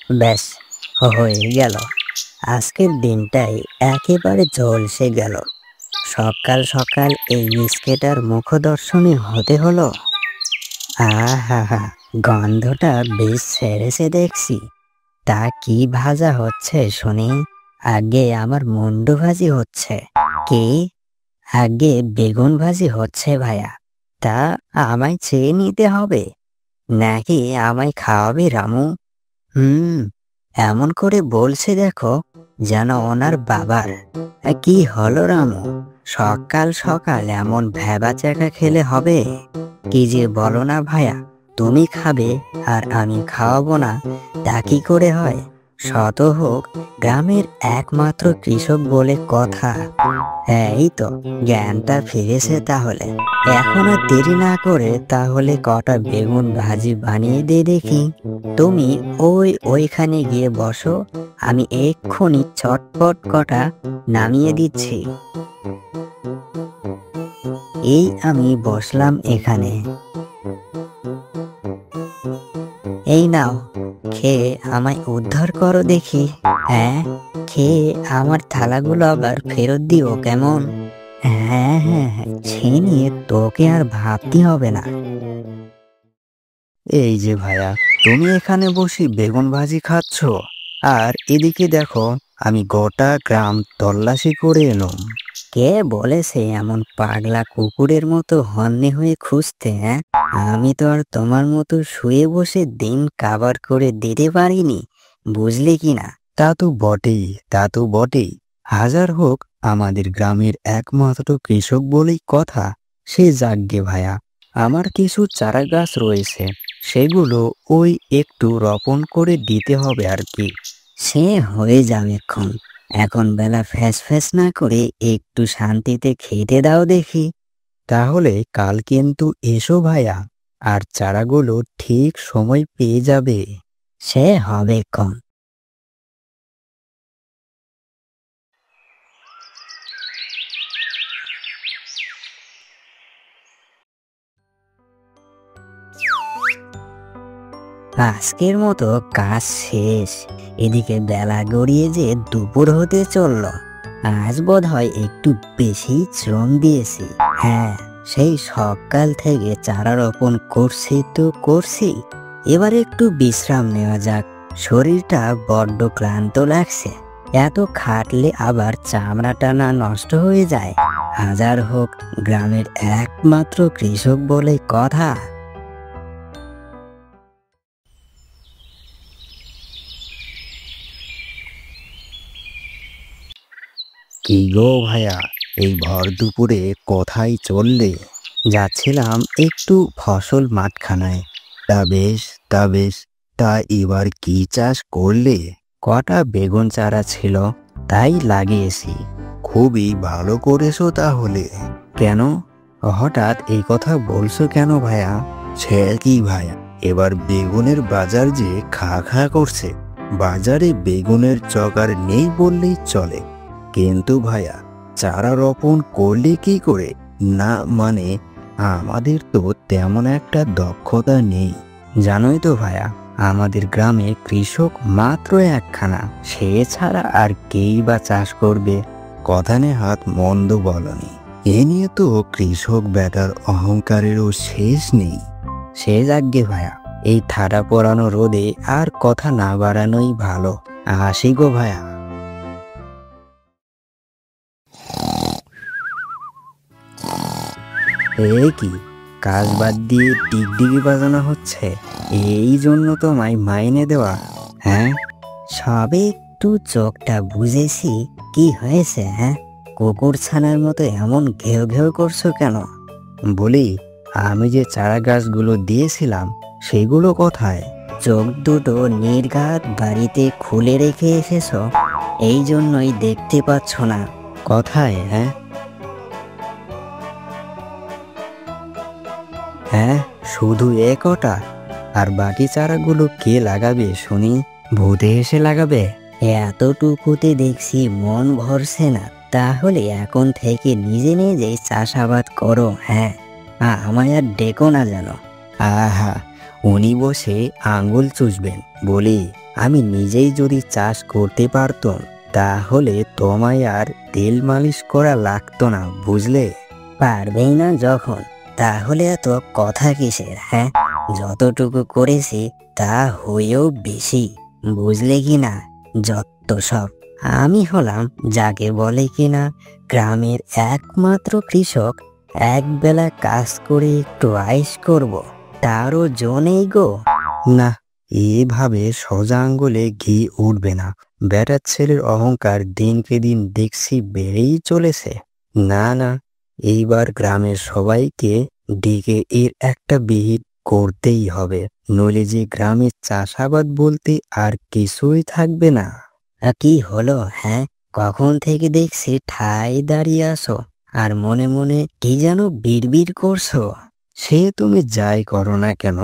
ব্যাস, হয়ে গেল। আজকের দিনটাই একেবারে ঝলসে গেল। সকাল সকাল এই মিসকেটার মুখদর্শনী হতে হলো। আহা, গন্ধটা বেশ ছেড়েছে দেখছি। তা কি ভাজা হচ্ছে শুনি? আগে আমার মুন্ডু ভাজি হচ্ছে। কি? আগে বেগুন ভাজি হচ্ছে ভাইয়া। তা আমায় চেয়ে নিতে হবে নাকি আমায় খাওয়াবে রামু? হুম, এমন করে বলছে দেখো যেন ওনার বাবার। কি হলো রামু, সকাল সকাল এমন ভ্যাবাচ্যাকা খেলে হবে? কি যে বলো না ভাইয়া, তুমি খাবে আর আমি খাওয়াবো না, তা কি করে হয়? শত হোক গ্রামের একমাত্র কৃষক বলে কথা। হ্যাঁ, এই তো জ্ঞানটা ফিরেছে তাহলে। এখন আর দেরি না করে তাহলে কটা বেগুন ভাজি বানিয়ে দিয়ে দেখি। তুমি ওইখানে গিয়ে বসো, আমি এক্ষুনি চটপট কটা নামিয়ে দিচ্ছি। এই আমি বসলাম এখানে। এই নাও, খেয়ে আমায় উদ্ধার করো দেখি। হ্যাঁ, খেয়ে আমার থালাগুলো আবার ফেরত দিও কেমন? হ্যাঁ হ্যাঁ হ্যাঁ, সে নিয়ে তোকে আর ভাবতে হবে না। এই যে ভাইয়া, তুমি এখানে বসে বেগুন ভাজি খাচ্ছ, আর এদিকে দেখো আমি গোটা গ্রাম তল্লাশি করে এলাম। কে বলেছে এমন পাগলা কুকুরের মতো হন্যে হয়ে খুঁজতে? হ্যাঁ, আমি তো আর তোমার মতো শুয়ে বসে দিন কাবার করে দিতে পারিনি, বুঝলে কি না? তা তো বটেই। হাজার হোক আমাদের গ্রামের একমাত্র কৃষক বলেই কথা। সে যাগ্গে ভাইয়া, আমার কিছু চারা গাছ রয়েছে, সেগুলো ওই একটু রোপণ করে দিতে হবে আর কি। সে হয়ে যাবে এখন। এখন বেলা ফ্যাস ফ্যাস না করে একটু শান্তিতে খেতে দাও দেখি। তাহলে কাল কিন্তু এসো ভাইয়া, আর চারাগুলো ঠিক সময় পেয়ে যাবে। সে হবে কম। আজকের মতো কাজ শেষ। এদিকে বেলা গড়িয়ে যে দুপুর হতে চলল। আজ বোধ হয় একটু বেশি শ্রম দিয়েছি। হ্যাঁ, সেই সকাল থেকে চারা রোপণ করছি। এবার একটু বিশ্রাম নেওয়া যাক। শরীরটা বড্ড ক্লান্ত লাগছে। এত খাটলে আবার চামড়াটা না নষ্ট হয়ে যায়। হাজার হোক গ্রামের একমাত্র কৃষক বলে কথা। কি গো ভাইয়া, এই ভর দুপুরে কোথায় চললে? যাচ্ছিলাম একটু ফসল মাঠখানায়। তা বেশ, তা এবার কি চাষ করলে? কটা বেগুন চারা ছিল, তাই লাগিয়েছি। খুবই ভালো করেছো তাহলে। কেন, হঠাৎ এই কথা বলছো কেন ভাইয়া? সে কি ভাইয়া, এবার বেগুনের বাজার যে খা খা করছে। বাজারে বেগুনের জোগাড় নেই বললেই চলে। কিন্তু ভাইয়া, চারা রোপণ করলে কি করে? না মানে, আমাদের তো তেমন একটা দক্ষতা নেই। জানোই তো ভাইয়া, আমাদের গ্রামে কৃষক মাত্র একখানা। সে ছাড়া আর কেই বা চাষ করবে? কথা নেহাত মন্দ বলনি। এ নিয়ে তো কৃষক বেটার অহংকারেরও শেষ নেই। সে যাগ্গে ভাইয়া, এই ঠাডা পড়ানো রোদে আর কথা না বাড়ানোই ভালো। আসি গো ভাইয়া। কি কাজ বাদ দিয়ে টিকটিকি বাজানো হচ্ছে? এই জন্য তো মাইনে দেওয়া? হ্যাঁ, সবে একটু চোখটা বুঝেছি। কি হয়েছে? হ্যাঁ, কুকুর ছানার মতো এমন ঘেউ ঘেউ করছো কেন? বলি, আমি যে চারা গাছগুলো দিয়েছিলাম সেগুলো কোথায়? চোখ দুটো নির্ঘাত বাড়িতে খুলে রেখে এসেছ, এই জন্যই দেখতে পাচ্ছ না। কোথায়? হ্যাঁ, শুধু এ কটা? আর বাকি চারাগুলো কে লাগাবে শুনি? ভূতে এসে লাগাবে? এতটুকুতে দেখছি মন ভরছে না, তাহলে এখন থেকে নিজে নিজেই চাষাবাদ করো। হ্যাঁ, আমায় আর ডেকো না যেন। আহা, উনি বসে আঙ্গুল চুষবেন। বলি, আমি নিজেই যদি চাষ করতে পারতাম তাহলে তোমায় আর তেল মালিশ করা লাগতো না, বুঝলে? পারবেই না যখন, তাহলে এত কথা কিসের? হ্যাঁ, যতটুকু করেছি তা হয়েও বেশি, বুঝলে কি না? যত সব। আমি হলাম যাকে বলে কিনা গ্রামের একমাত্র কৃষক। একবেলা কাজ করে একটু আয়েশ করব, তারও জনেই গো। না, এভাবে সোজা আঙ্গুলে ঘি উঠবে না। বেটার ছেলের অহংকার দিনকে দিন দেখছি বেড়েই চলেছে। না না, এইবার গ্রামের সবাইকে ডেকে এর একটা বিহিত করতেই হবে, নইলে যে গ্রামের চাষাবাদ বলতে আর কিছুই থাকবে না। কি হলো? হ্যাঁ, কখন থেকে দেখছি ঠাই দাঁড়িয়ে আসো আর মনে মনে কি যেন বিড়বিড় করছো। সে তুমি যাই করো না কেন,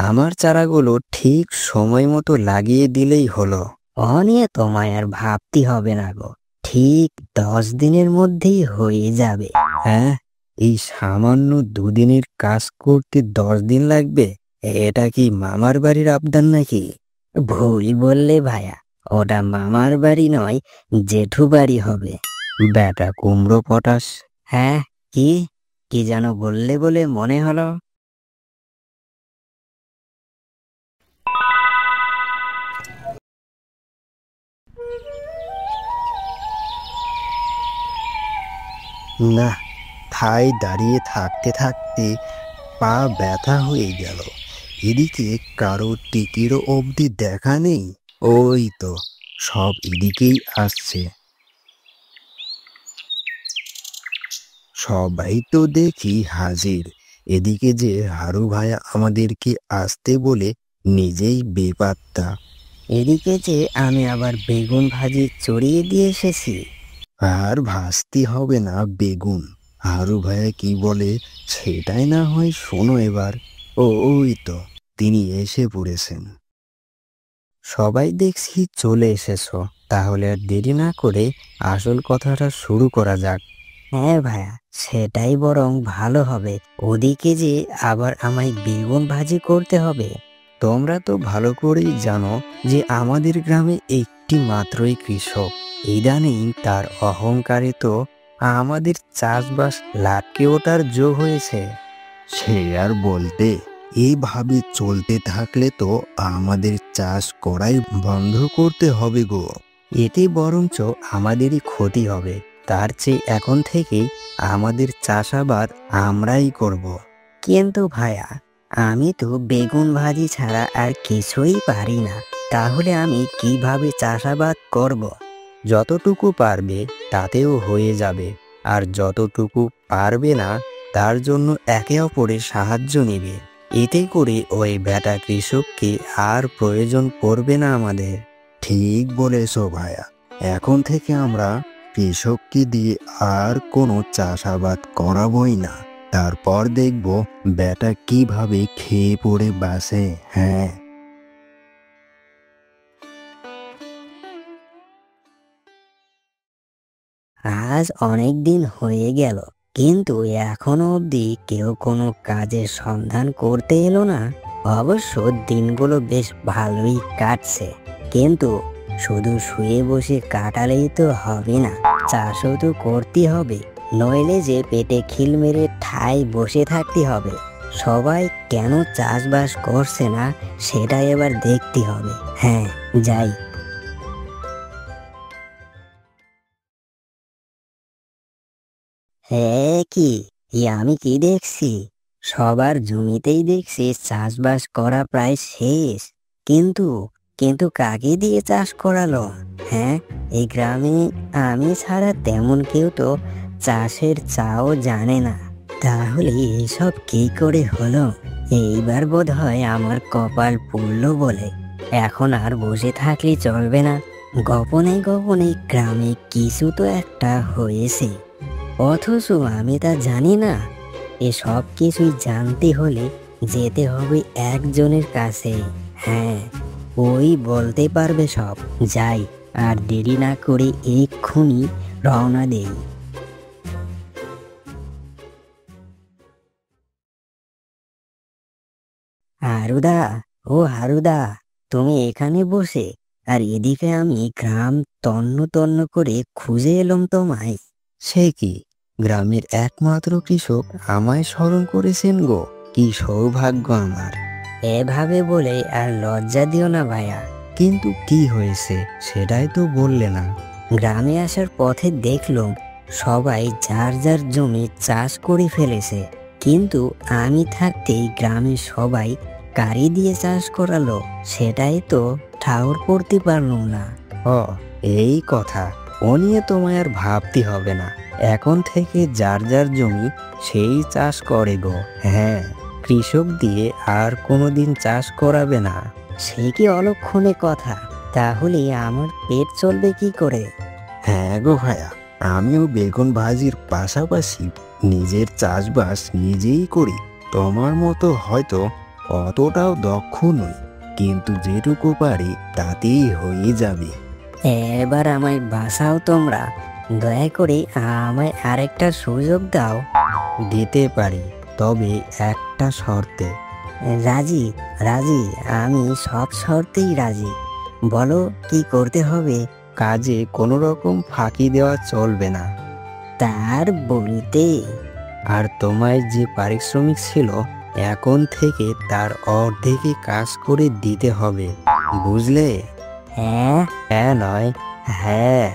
আমার চারাগুলো ঠিক সময় মতো লাগিয়ে দিলেই হলো। ও নিয়ে তোমায় আর ভাবতে হবে না গো, ঠিক 10 দিনের মধ্যেই হয়ে যাবে। হ্যাঁ, এই সামান্য দুদিনের কাজ করতে 10 দিন লাগবে? এটা কি মামার বাড়ির আবদার নাকি? ভুল বললে ভাইয়া, ওটা মামার বাড়ি নয়, জেঠু বাড়ি হবে। বেটা কুমড়ো পটাশ। হ্যাঁ, কি কি যেন বললে বলে মনে হলো। না, ঠায় দাঁড়িয়ে থাকতে থাকতে পা ব্যথা হয়ে গেল। এদিকে কারো টিকিরও অবধি দেখা নেই। ওই তো সব এদিকেই আসছে। সবাই তো দেখি হাজির। এদিকে যে হারু ভাইয়া আমাদেরকে আসতে বলে নিজেই বেপাত্তা। এদিকে যে আমি আবার বেগুন ভাজি চড়িয়ে দিয়ে এসেছি। আর ভাসতে হবে না বেগুন। হারু ভাইয়া কি বলে সেটাই না হয় শোনো এবার। ওই তো তিনি এসে পড়েছেন। সবাই দেখছি চলে এসেছো, তাহলে আর দেরি না করে আসল কথাটা শুরু করা যাক। হ্যাঁ ভাইয়া, সেটাই বরং ভালো হবে। ওদিকে যে আবার আমায় বেগুন ভাজি করতে হবে। তোমরা তো ভালো করেই জানো যে আমাদের গ্রামে একটি মাত্রই কৃষক। ইদানিং তার অহংকারে তো আমাদের চাষবাস লাটকে ওঠার যোগ হয়েছে। সে আর বলতে, এইভাবে চলতে থাকলে তো আমাদের চাষ করাই বন্ধ করতে হবে গো। এতে বরঞ্চ আমাদেরই ক্ষতি হবে। তার চেয়ে এখন থেকেই আমাদের চাষাবাদ আমরাই করব। কিন্তু ভাইয়া, আমি তো বেগুন ভাজি ছাড়া আর কিছুই পারি না, তাহলে আমি কিভাবে চাষাবাদ করব? যতটুকু পারবে তাতেও হয়ে যাবে, আর যতটুকু পারবে না তার জন্য একে অপরের সাহায্য নেবে। এতে করে ওই বেটা কৃষককে আর প্রয়োজন পড়বে না আমাদের। ঠিক বলেছো ভাইয়া, এখন থেকে আমরা কৃষককে দিয়ে আর কোনো চাষাবাদ করাবই না। তারপর দেখব বেটা কিভাবে খেয়ে পড়ে বাসে। হ্যাঁ, আজ অনেক দিন হয়ে গেল, কিন্তু এখনো অবধি কেউ কোনো কাজের সন্ধান করতে এলো না। অবশ্য দিনগুলো বেশ ভালোই কাটছে, কিন্তু শুধু শুয়ে বসে কাটালেই তো হবে না, চাষও তো করতে হবে, নইলে যে পেটে খিল মেরে ঠাই বসে থাকতে হবে। সবাই কেন চাষবাস করছে না সেটা এবার দেখতে হবে। হ্যাঁ, যাই। হ্যাঁ, কি আমি কি দেখছি? সবার জমিতেই দেখছি চাষবাস করা প্রায় শেষ, কিন্তু কিন্তু কাকে দিয়ে চাষ করালো? হ্যাঁ, এই গ্রামে আমি ছাড়া তেমন কেউ তো চাষের চাও জানে না। তাহলে এসব কি করে হলো? এইবার বোধ হয় আমার কপাল পুড়ল বলে। এখন আর বসে থাকলে চলবে না, গোপনে গোপনে গ্রামে কিছু তো একটা হয়েছে, অথচ আমি তা জানি না। এসব কিছুই জানতে হলে যেতে হবে একজনের কাছে। হ্যাঁ, ওই বলতে পারবে সব। যাই, আর দেরি না করে এক্ষুনি রওনা দেই। হারুদা, ও হারুদা, তুমি এখানে বসে আর এদিকে আমি গ্রাম তন্ন তন্ন করে খুঁজে এলাম তোমায়। সে কি, গ্রামের একমাত্র কৃষক আমায় স্মরণ করেছেন গো, কি সৌভাগ্য আমার। এভাবে বলে আর লজ্জা দিও না ভাইয়া। কিন্তু কি হয়েছে সেটাই তো বললে না। গ্রামে আসার পথে দেখলাম সবাই যার যার জমি চাষ করে ফেলেছে, কিন্তু আমি থাকতেই গ্রামে সবাই গাড়ি দিয়ে চাষ করালো, সেটাই তো ঠাউর করতে পারলাম না। ও, এই কথা। ও নিয়ে তোমায় আর ভাবতে হবে না, এখন থেকে যার যার জমি সেই চাষ করে গো। হ্যাঁ, কৃষক দিয়ে আর কোনোদিন চাষ করাবে না। সে কি অলক্ষণে কথা, তাহলে আমার পেট চলবে কি করে? হ্যাঁ গো ভাইয়া, আমিও বেগুন ভাজির পাশাপাশি নিজের চাষবাস নিজেই করি। তোমার মতো হয়তো অতটাও দক্ষ নই, কিন্তু যেটুকু পারি তাতেই হয়ে যাবে। এবার আমায় বাঁচাও তোমরা, দয়া করে আমায় আরেকটা সুযোগ দাও। দিতে পারি, তবে একটা শর্তে। রাজি, রাজি, আমি সব শর্তেই রাজি। বলো কি করতে হবে? কাজে কোনো রকম ফাঁকি দেওয়া চলবে না। তার বলতে? আর তোমায় যে পারিশ্রমিক ছিল, এখন থেকে তার অর্ধেকই কাজ করে দিতে হবে, বুঝলে? হ্যাঁ? হ্যাঁ নয়, হ্যাঁ।